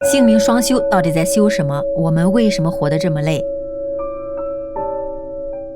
性命双修到底在修什么？我们为什么活得这么累？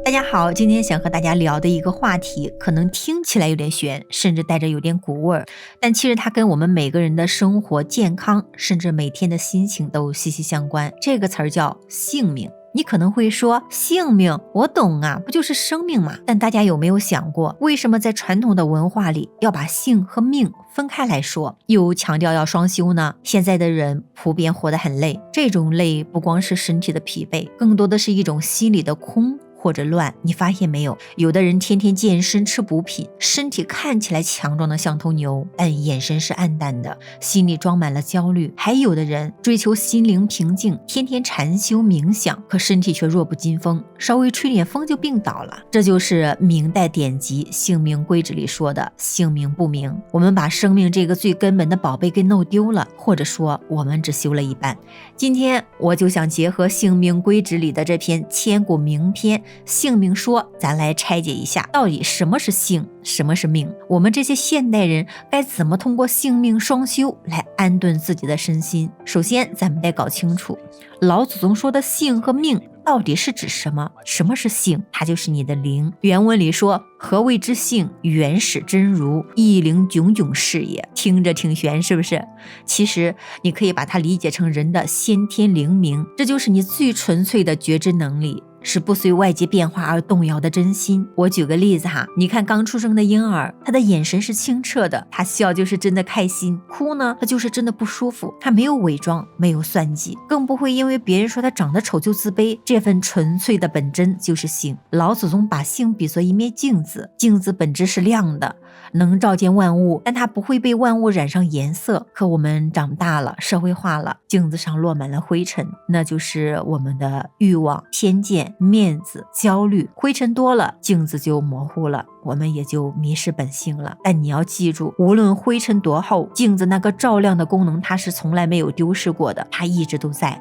大家好，今天想和大家聊的一个话题，可能听起来有点悬，甚至带着有点古味儿，但其实它跟我们每个人的生活、健康，甚至每天的心情都息息相关。这个词儿叫性命。你可能会说，性命我懂啊，不就是生命吗？但大家有没有想过，为什么在传统的文化里要把性和命分开来说，又强调要双修呢？现在的人普遍活得很累，这种累不光是身体的疲惫，更多的是一种心理的空或者乱。你发现没有，有的人天天健身吃补品，身体看起来强壮的像头牛，但眼神是暗淡的，心里装满了焦虑。还有的人追求心灵平静，天天禅修冥想，可身体却弱不禁风，稍微吹点风就病倒了。这就是明代典籍《性命规旨》里说的性命不明。我们把生命这个最根本的宝贝给弄丢了，或者说我们只修了一半。今天我就想结合《性命规旨》里的这篇千古名篇性命说，咱来拆解一下，到底什么是性，什么是命？我们这些现代人该怎么通过性命双修来安顿自己的身心？首先，咱们得搞清楚，老祖宗说的性和命到底是指什么？什么是性？它就是你的灵。原文里说，何谓之性？原始真如，一灵炯炯是也。听着挺玄，是不是？其实你可以把它理解成人的先天灵明，这就是你最纯粹的觉知能力，是不随外界变化而动摇的真心。我举个例子哈，你看刚出生的婴儿，他的眼神是清澈的，他笑就是真的开心，哭呢他就是真的不舒服，他没有伪装，没有算计，更不会因为别人说他长得丑就自卑，这份纯粹的本真就是性。老祖宗把性比作一面镜子，镜子本质是亮的，能照见万物，但它不会被万物染上颜色。可我们长大了，社会化了，镜子上落满了灰尘，那就是我们的欲望、偏见、面子、焦虑。灰尘多了，镜子就模糊了，我们也就迷失本性了。但你要记住，无论灰尘多厚，镜子那个照亮的功能它是从来没有丢失过的，它一直都在。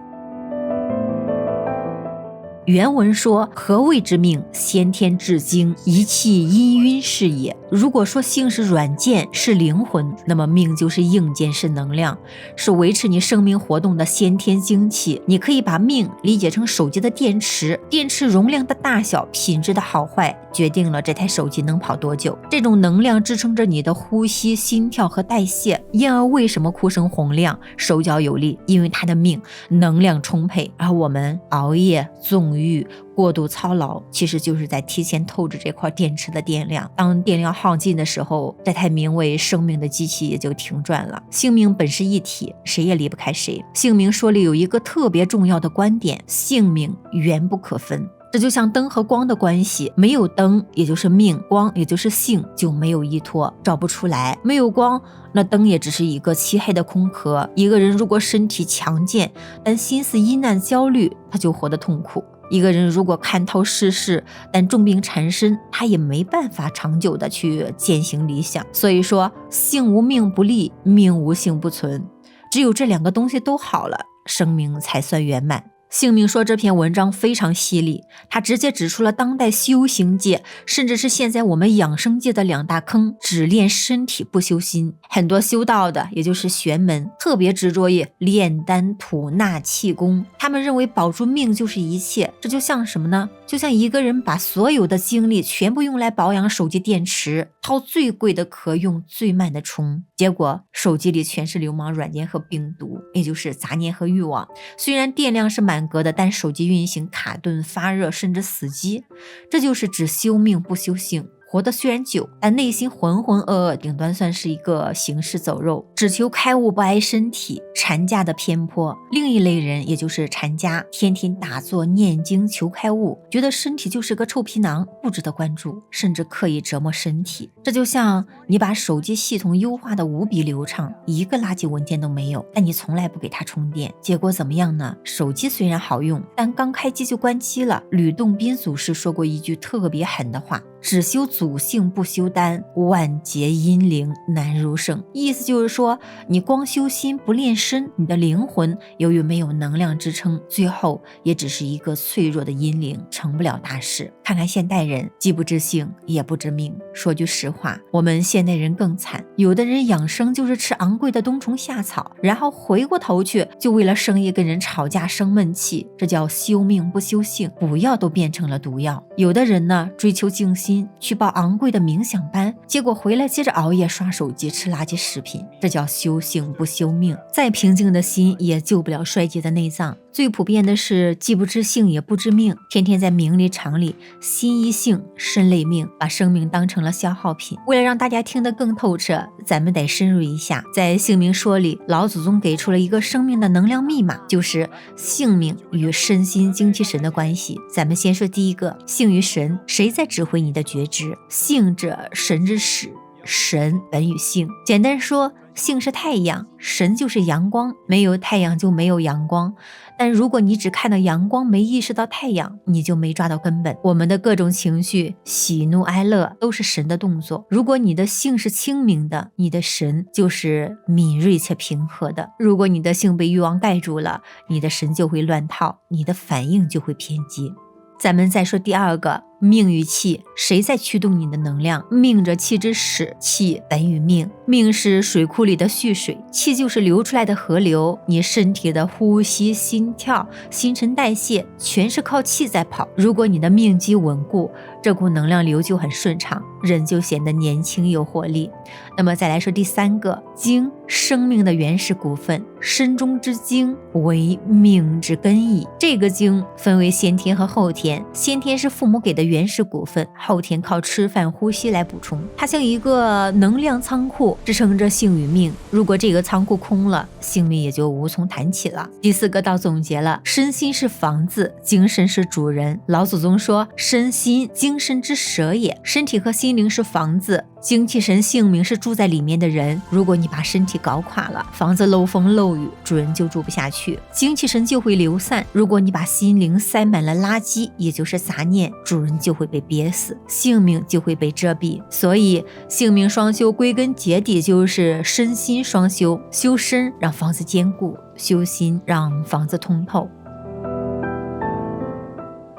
原文说，何谓之命？先天至精，一气氤氲是也。如果说性是软件，是灵魂，那么命就是硬件，是能量，是维持你生命活动的先天精气。你可以把命理解成手机的电池，电池容量的大小、品质的好坏，决定了这台手机能跑多久。这种能量支撑着你的呼吸、心跳和代谢。婴儿为什么哭声洪亮、手脚有力？因为他的命能量充沛。而我们熬夜、纵欲、过度操劳，其实就是在提前透支这块电池的电量。当电量耗尽的时候，这台名为生命的机器也就停转了。性命本是一体，谁也离不开谁。性命说里有一个特别重要的观点，性命缘不可分。这就像灯和光的关系，没有灯也就是命，光也就是性，就没有依托，照不出来。没有光，那灯也只是一个漆黑的空壳。一个人如果身体强健，但心思阴暗焦虑，他就活得痛苦。一个人如果看透世事，但重病缠身，他也没办法长久的去践行理想。所以说，性无命不立，命无性不存，只有这两个东西都好了，生命才算圆满。性命说这篇文章非常犀利，它直接指出了当代修行界，甚至是现在我们养生界的两大坑，只练身体不修心。很多修道的，也就是玄门，特别执着于炼丹吐纳气功，他们认为保住命就是一切。这就像什么呢？就像一个人把所有的精力全部用来保养手机电池，掏最贵的壳用最慢的充，结果手机里全是流氓软件和病毒，也就是杂念和欲望。虽然电量是满格的，但手机运行卡顿、发热甚至死机。这就是只修命不修性，活得虽然久，但内心浑浑噩噩，顶端算是一个行尸走肉，只求开悟不爱身体，禅家的偏颇。另一类人也就是禅家，天天打坐念经求开悟，觉得身体就是个臭皮囊，不值得关注，甚至刻意折磨身体。这就像你把手机系统优化的无比流畅，一个垃圾文件都没有，但你从来不给它充电，结果怎么样呢？手机虽然好用，但刚开机就关机了。吕洞宾祖师说过一句特别狠的话，只修祖性不修丹，万劫阴灵难入圣。意思就是说，你光修心不练身，你的灵魂由于没有能量支撑，最后也只是一个脆弱的阴灵，成不了大事。看看现代人，既不知性也不知命。说句实话，我们现代人更惨，有的人养生就是吃昂贵的冬虫夏草，然后回过头去就为了生意跟人吵架生闷气，这叫修命不修性，补药都变成了毒药。有的人呢，追求静心，去报昂贵的冥想班，结果回来接着熬夜刷手机吃垃圾食品，这叫修性不修命。再平静的心也救不了衰竭的内脏。最普遍的是既不知性也不知命，天天在名利场里心一性身累命，把生命当成了消耗品。为了让大家听得更透彻，咱们得深入一下。在姓名说里，老祖宗给出了一个生命的能量密码，就是性命与身心精气神的关系。咱们先说第一个，性与神，谁在指挥你的觉知？性者神之始，神本与性。简单说，性是太阳，神就是阳光，没有太阳就没有阳光。但如果你只看到阳光，没意识到太阳，你就没抓到根本。我们的各种情绪，喜怒哀乐，都是神的动作。如果你的性是清明的，你的神就是敏锐且平和的。如果你的性被欲望盖住了，你的神就会乱套，你的反应就会偏激。咱们再说第二个，命与气，谁在驱动你的能量？命者气之始，气本与命。命是水库里的蓄水，气就是流出来的河流。你身体的呼吸、心跳、新陈代谢，全是靠气在跑。如果你的命基稳固，这股能量流就很顺畅，人就显得年轻有活力。那么再来说第三个，精，生命的原始股份，身中之精为命之根矣。这个精分为先天和后天，先天是父母给的原始股份，后天靠吃饭呼吸来补充。它像一个能量仓库，支撑着性与命。如果这个仓库空了，性命也就无从谈起了。第四个到总结了，身心是房子，精神是主人。老祖宗说，身心精神之舍也。身体和心灵是房子，精气神性命是住在里面的人。如果你把身体搞垮了，房子漏风漏雨，主人就住不下去，精气神就会流散。如果你把心灵塞满了垃圾，也就是杂念，主人就会被憋死，性命就会被遮蔽。所以性命双修归根结底就是身心双修，修身让房子坚固，修心让房子通透。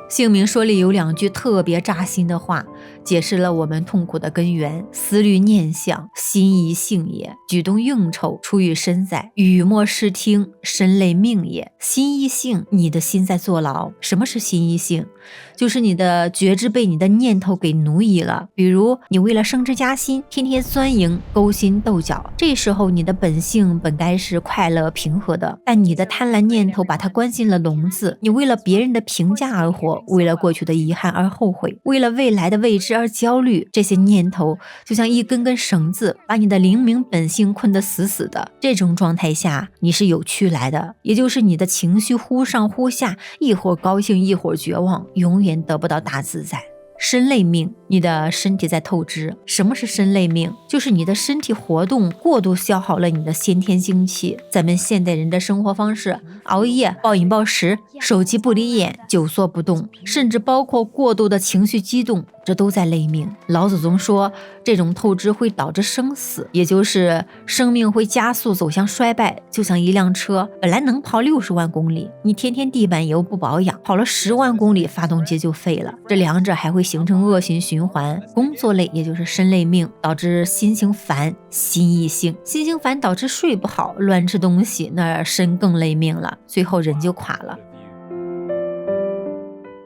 姓名说里有两句特别扎心的话，解释了我们痛苦的根源：思虑念想，心宜性也；举动应酬，出于身在；语默视听，身累命也。心宜性，你的心在坐牢。什么是心宜性？就是你的觉知被你的念头给奴役了。比如你为了升职加薪，天天钻营勾心斗角，这时候你的本性本该是快乐平和的，但你的贪婪念头把它关进了笼子。你为了别人的评价而活，为了过去的遗憾而后悔，为了未来的未知而焦虑。这些念头就像一根根绳子，把你的灵明本性困得死死的。这种状态下，你是有趣来的，也就是你的情绪忽上忽下，一会儿高兴一会儿绝望，永远得不到大自在。身累命，你的身体在透支。什么是身累命？就是你的身体活动过度消耗了你的先天精气。咱们现代人的生活方式，熬夜、暴饮暴食、手机不离眼、久坐不动，甚至包括过度的情绪激动，这都在累命。老祖宗说，这种透支会导致生死，也就是生命会加速走向衰败。就像一辆车本来能跑60万公里，你天天地板油不保养，跑了10万公里，发动机就废了。这两者还会形成恶性循环。工作累，也就是身累命，导致心情烦，心易性；心情烦导致睡不好，乱吃东西，那身更累命了，最后人就垮了。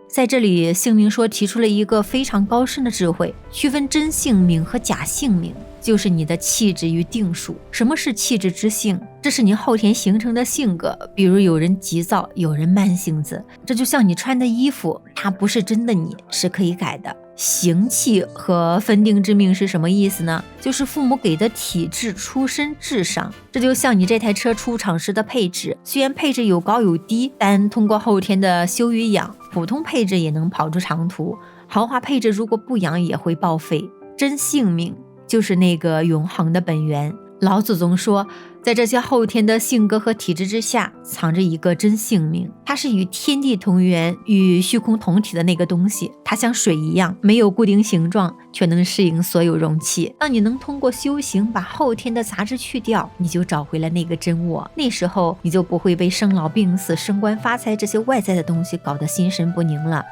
在这里，姓名说提出了一个非常高深的智慧，区分真姓名和假姓名，就是你的气质与定数。什么是气质之性？这是你后天形成的性格，比如有人急躁，有人慢性子。这就像你穿的衣服，它不是真的你，是可以改的。行气和分定之命是什么意思呢？就是父母给的体质、出身、智商。这就像你这台车出厂时的配置，虽然配置有高有低，但通过后天的修与养，普通配置也能跑出长途，豪华配置如果不养也会报废。真性命就是那个永恒的本源。老祖宗说，在这些后天的性格和体质之下，藏着一个真性命，它是与天地同源、与虚空同体的那个东西。它像水一样，没有固定形状，却能适应所有容器。当你能通过修行把后天的杂质去掉，你就找回了那个真我。那时候你就不会被生老病死、升官发财这些外在的东西搞得心神不宁了。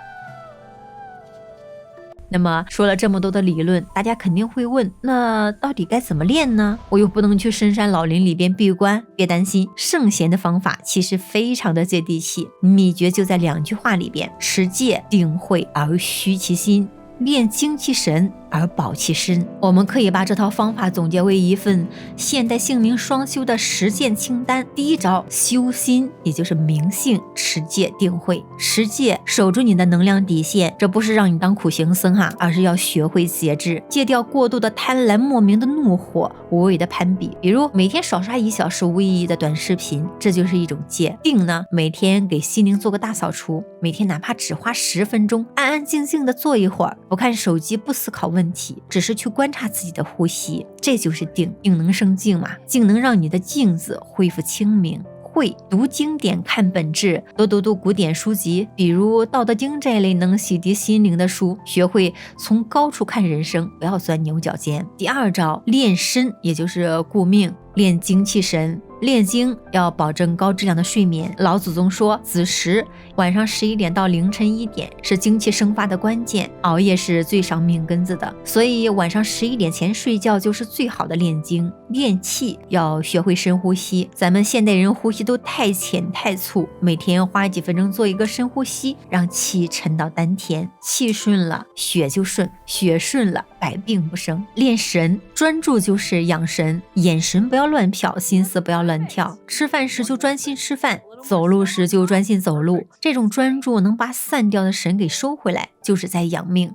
那么说了这么多的理论，大家肯定会问，那到底该怎么练呢？我又不能去深山老林里边闭关。别担心，圣贤的方法其实非常的接地气，秘诀就在2句话里边：持戒定慧而虚其心，练精气神而保其身。我们可以把这套方法总结为一份现代性命双修的实践清单。第一招，修心，也就是明性，持戒定慧。持戒，守住你的能量底线，这不是让你当苦行僧而是要学会节制，戒掉过度的贪婪、莫名的怒火、无谓的攀比。比如每天少刷1小时无意义的短视频，这就是一种戒。定呢，每天给心灵做个大扫除，每天哪怕只花10分钟，安安静静的坐一会儿，不看手机，不思考问题，只是去观察自己的呼吸，这就是定。定能生静嘛，静能让你的镜子恢复清明。慧，读经典看本质，多读古典书籍，比如《道德经》这类能洗涤心灵的书，学会从高处看人生，不要钻牛角尖。第二招，练身，也就是顾命，练精气神。练精要保证高质量的睡眠。老祖宗说，子时晚上11点到凌晨1点是精气生发的关键，熬夜是最伤命根子的，所以晚上11点前睡觉就是最好的练精。练气要学会深呼吸，咱们现代人呼吸都太浅太粗，每天花几分钟做一个深呼吸，让气沉到丹田，气顺了血就顺，血顺了百病不生。练神，专注就是养神，眼神不要乱瞟，心思不要乱跳，吃饭时就专心吃饭，走路时就专心走路，这种专注能把散掉的神给收回来，就是在养命。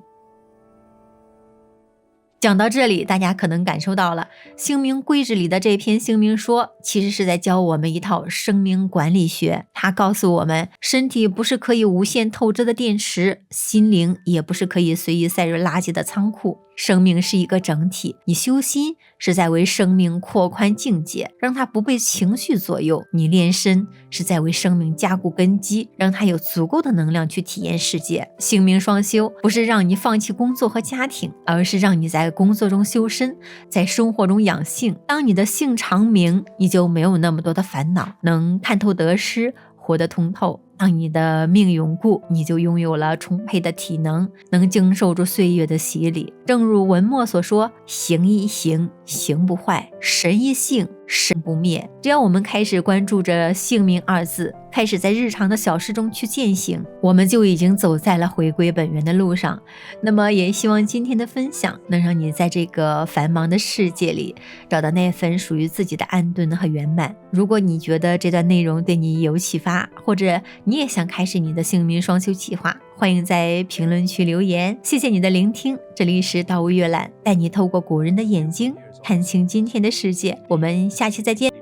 讲到这里，大家可能感受到了姓名规制里的这篇姓名说其实是在教我们一套生命管理学。它告诉我们，身体不是可以无限透支的电池，心灵也不是可以随意塞入垃圾的仓库。生命是一个整体，你修心是在为生命扩宽境界，让它不被情绪左右；你练身是在为生命加固根基，让它有足够的能量去体验世界。性命双修不是让你放弃工作和家庭，而是让你在工作中修身，在生活中养性。当你的性长明，你就没有那么多的烦恼，能看透得失，活得通透。当你的命永固，你就拥有了充沛的体能，能经受住岁月的洗礼。正如文末所说，行一行，行不坏；神一性，神不灭。只要我们开始关注着性命2字，开始在日常的小事中去践行，我们就已经走在了回归本源的路上。那么也希望今天的分享能让你在这个繁忙的世界里找到那份属于自己的安顿和圆满。如果你觉得这段内容对你有启发，或者你也想开始你的性命双修计划，欢迎在评论区留言。谢谢你的聆听，这里是道物阅览，带你透过古人的眼睛看清今天的世界。我们下期再见。